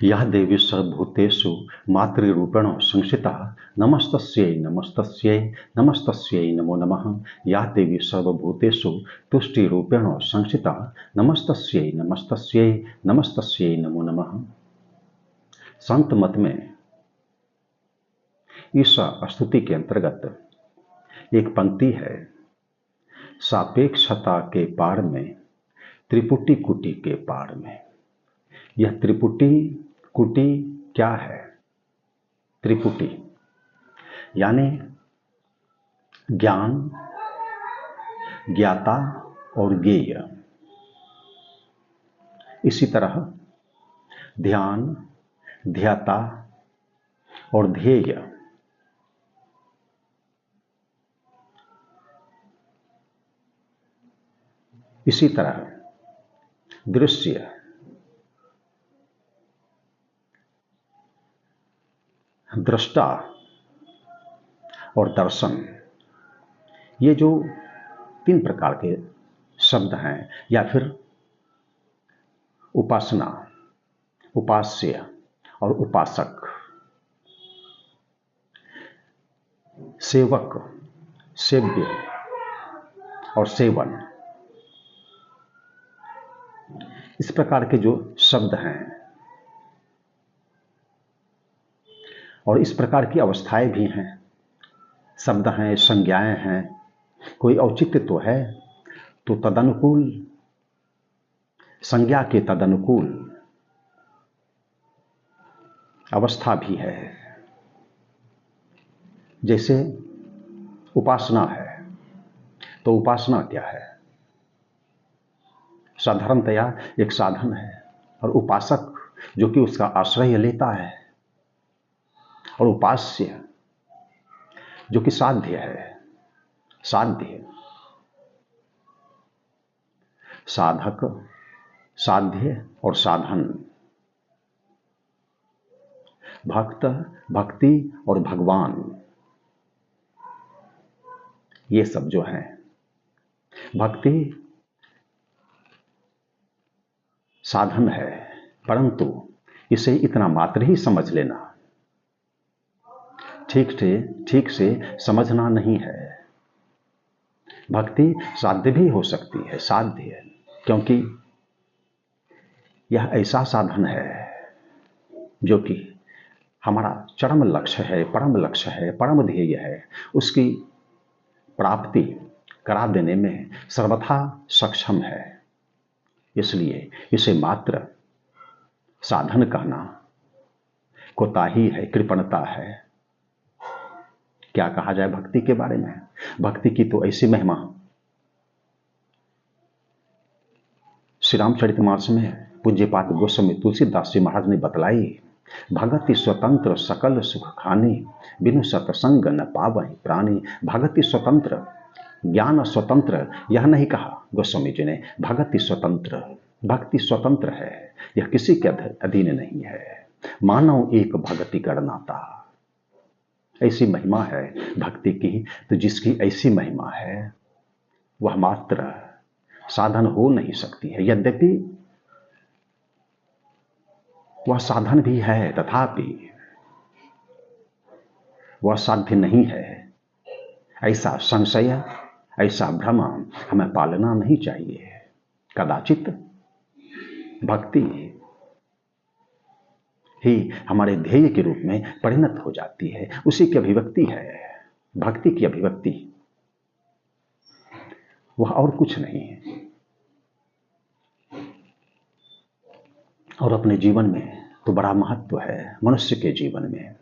या देवी सर्वभूतेषु मातृरूपेण संस्थिता नमस्तस्यै नमस्तस्यै नमस्तस्यै नमो नमः। या देवी सर्वभूतेषु तुष्टिरूपेण संस्थिता नमस्तस्यै नमस्तस्यै नमस्तस्यै नमो नमः। संत मत में इस स्तुति के अंतर्गत एक पंक्ति है, सापेक्षता के पार में त्रिपुटी कुटी के पार में। यह त्रिपुटी कुटी क्या है? त्रिपुटी यानी ज्ञान, ज्ञाता और ज्ञेय। इसी तरह ध्यान, ध्याता और ध्येय। इसी तरह दृश्य, दृष्टा और दर्शन। ये जो तीन प्रकार के शब्द हैं, या फिर उपासना, उपास्य और उपासक, सेवक, सेव्य और सेवन, इस प्रकार के जो शब्द हैं और इस प्रकार की अवस्थाएं भी हैं, शब्द हैं, संज्ञाएं हैं, कोई औचित्य तो है, तो तदनुकूल संज्ञा के तदनुकूल अवस्था भी है। जैसे उपासना है, तो उपासना क्या है? साधारणतया एक साधन है, और उपासक जो कि उसका आश्रय लेता है, और उपास्य जो कि साध्य है। साध्य, साधक, साध्य और साधन, भक्त, भक्ति और भगवान, ये सब जो है। भक्ति साधन है, परंतु इसे इतना मात्र ही समझ लेना, ठीक से समझना नहीं है। भक्ति साध्य भी हो सकती है, साध्य, क्योंकि यह ऐसा साधन है जो कि हमारा चरम लक्ष्य है, परम लक्ष्य है, परम ध्येय है। उसकी प्राप्ति करा देने में सर्वथा सक्षम है। इसलिए इसे मात्र साधन कहना कोताही है, कृपणता है। क्या कहा जाए भक्ति के बारे में? भक्ति की तो ऐसी महिमा श्री रामचरितमानस में पूज्यपाद गोस्वामी तुलसीदास जी महाराज ने बतलाई। भगति स्वतंत्र सकल सुख खानी, बिनु सतसंग न पावहि प्राणी। भगति स्वतंत्र, ज्ञान स्वतंत्र, यह नहीं कहा गोस्वामी जी ने। भगति स्वतंत्र, भक्ति स्वतंत्र है, यह किसी के अधीन नहीं है। मानव एक भक्ति करनाता, ऐसी महिमा है भक्ति की। तो जिसकी ऐसी महिमा है वह मात्र साधन हो नहीं सकती है। यद्यपि वह साधन भी है, तथापि वह साध्य नहीं है। ऐसा संशय, ऐसा भ्रम हमें पालना नहीं चाहिए। कदाचित भक्ति ही हमारे ध्येय के रूप में परिणत हो जाती है, उसी की अभिव्यक्ति है। भक्ति की अभिव्यक्ति वह और कुछ नहीं है। और अपने जीवन में तो बड़ा महत्व है, मनुष्य के जीवन में।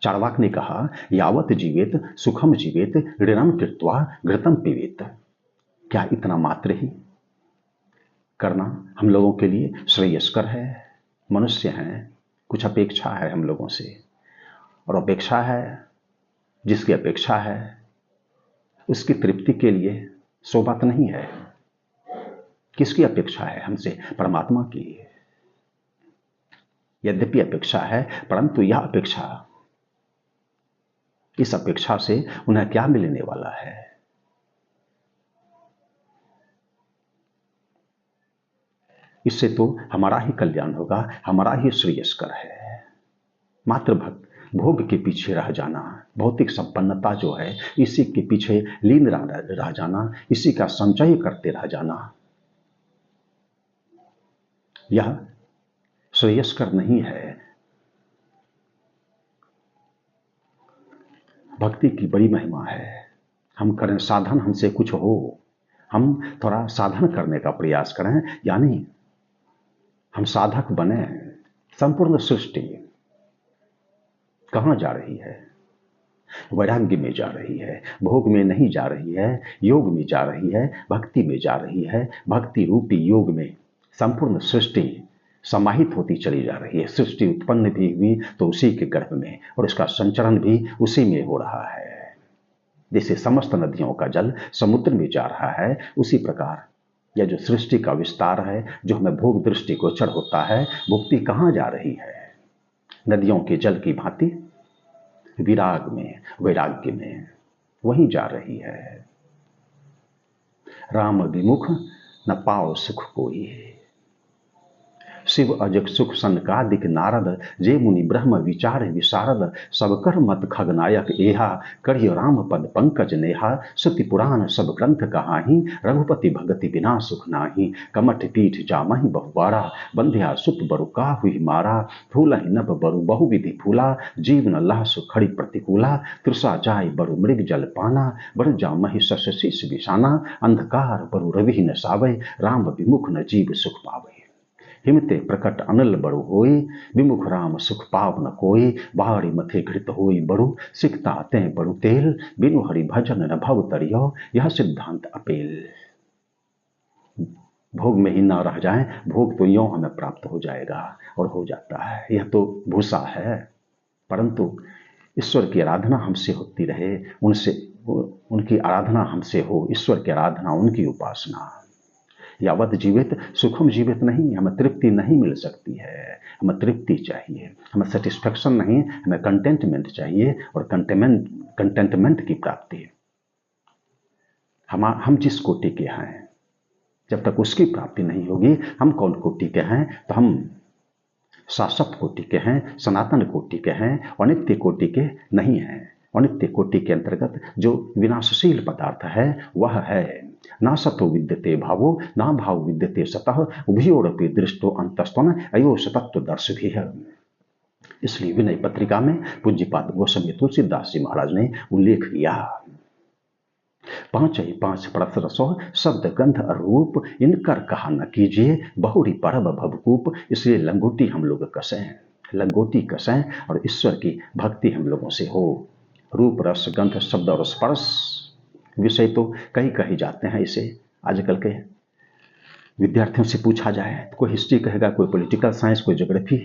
चार्वाक ने कहा, यावत जीवेत सुखम जीवेत ऋणम कृत्वा घृतम पीवेत। क्या इतना मात्र ही करना हम लोगों के लिए श्रेयस्कर है? मनुष्य हैं, कुछ अपेक्षा है हम लोगों से, और अपेक्षा है, जिसकी अपेक्षा है उसकी तृप्ति के लिए सो बात नहीं है। किसकी अपेक्षा है हमसे? परमात्मा की। यद्यपि अपेक्षा है, परंतु यह अपेक्षा, इस अपेक्षा से उन्हें क्या मिलने वाला है? इससे तो हमारा ही कल्याण होगा, हमारा ही श्रेयस्कर है। मात्र भोग के पीछे रह जाना, भौतिक संपन्नता जो है इसी के पीछे लीन रह जाना, इसी का संचय करते रह जाना, यह श्रेयस्कर नहीं है। भक्ति की बड़ी महिमा है। हम करें साधन, हमसे कुछ हो, हम थोड़ा साधन करने का प्रयास करें, यानी हम साधक बने। संपूर्ण सृष्टि कहां जा रही है? वैराग्य में जा रही है, भोग में नहीं जा रही है, योग में जा रही है, भक्ति में जा रही है। भक्ति रूपी योग में संपूर्ण सृष्टि समाहित होती चली जा रही है। सृष्टि उत्पन्न भी हुई तो उसी के गर्भ में, और इसका संचरण भी उसी में हो रहा है। जैसे समस्त नदियों का जल समुद्र में जा रहा है, उसी प्रकार यह जो सृष्टि का विस्तार है, जो हमें भोग दृष्टि गोचर होता है, मुक्ति कहां जा रही है? नदियों के जल की भांति विराग में, वैराग्य में, वहीं जा रही है। राम विमुख न पाओ सुख कोई, शिव अजग सुख सनकादिक नारद, जे मुनि ब्रह्म विचार विशारद, सब कर मत खगनायक एहा, करिय राम पद पंकज नेहा, श्रुति पुराण सब ग्रंथ कहाही, रघुपति भगति बिना सुख नाही, कमठ पीठ जामहि बहुबारा, बंध्या सुत बरु काहुहि मारा, फूलहि नभ बरु बहुविधि फूला, जीवन लह सुखड़ी प्रतिकूला, तृषा जाय बरु मृग जल पाना, बढ़ जामहि शश शीश बिछाना, अंधकार बरु रवि न सावै, राम विमुख न जीव सुख पावै। हिमते प्रकट अनल बड़ु होई, विमुख राम सुख पाव न कोई, बाहरी मथे घृत होई बड़ु, सिकता ते बड़ु तेल, बिनु हरि भजन न भव तरियो, यह सिद्धांत अपेल। भोग में ही ना रह जाएं, भोग तो यों हमें प्राप्त हो जाएगा और हो जाता है, यह तो भूसा है। परंतु ईश्वर की आराधना हमसे होती रहे, उनकी आराधना हमसे हो, ईश्वर की आराधना, उनकी उपासना। यावत जीवित सुखम जीवित नहीं, हमें तृप्ति नहीं मिल सकती है। हमें तृप्ति चाहिए, हमें सेटिस्फैक्शन नहीं, हमें कंटेंटमेंट चाहिए, और कंटेंटमेंट की प्राप्ति हम जिस कोटि के हैं, जब तक उसकी प्राप्ति नहीं होगी, हम कौन कोटि के हैं? तो हम शाश्वत कोटि के हैं, सनातन कोटि के हैं, अनित्य कोटि के नहीं हैं। अनित्य कोटि के अंतर्गत जो विनाशशील पदार्थ है वह है ना सतो विद्यते भावो ना भाव विद्यते सतः उभयोरपि दृष्टो अंतस्तन अयो सतत्व दर्श भी है। इसलिए विनय पत्रिका में पूज्यपाद गोस्वामी तुलसीदास जी महाराज ने उल्लेख किया, पांच परसरसो शब्द गंध रूप, इनकर कहा न कीजिए बहुरी परब भवकूप। इसलिए लंगोटी हम लोग कसें, लंगोटी कसें और ईश्वर की भक्ति हम लोगों से हो। रूप रस गंध शब्द और स्पर्श विषय तो कई कहे जाते हैं। इसे आजकल के विद्यार्थियों से पूछा जाए, कोई हिस्ट्री कहेगा, कोई पॉलिटिकल साइंस, कोई ज्योग्राफी,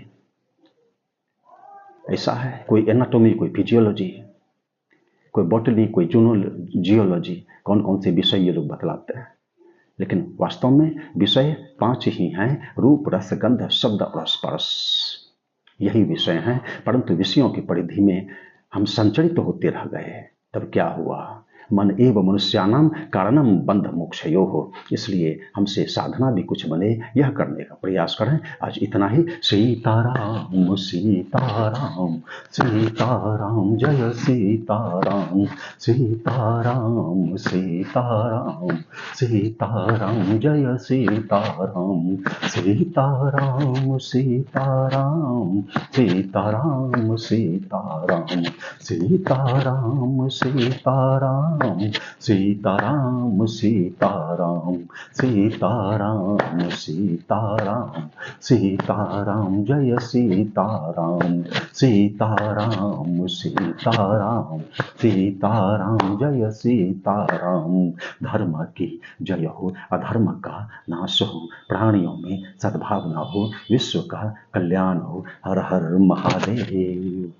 ऐसा है, कोई एनाटॉमी, कोई फिजियोलॉजी, कोई बॉटनी, कोई जियोलॉजी, कौन कौन से विषय ये लोग बतलाते हैं। लेकिन वास्तव में विषय 5 ही हैं, रूप रस गंध शब्द और स्पर्श, यही विषय हैं। परंतु विषयों की परिधि में हम संचरित होते रह गए, तब क्या हुआ? मन एव मनुष्यानाम कारणम बंध मोक्षयो हो। इसलिए हमसे साधना भी कुछ बने, यह करने का प्रयास करें। आज इतना ही। सीताराम सीताराम सीताराम जय सीताराम, सीताराम सीताराम सीताराम जय सीताराम, सीताराम सीताराम सीताराम सीताराम सीताराम सीताराम सीताराम सीताराम सीताराम सीताराम सीताराम जय सीताराम, सीताराम सीताराम सीताराम जय सीताराम। धर्म की जय हो, अधर्म का नाश हो, प्राणियों में सद्भावना हो, विश्व का कल्याण हो। हर हर महादेव।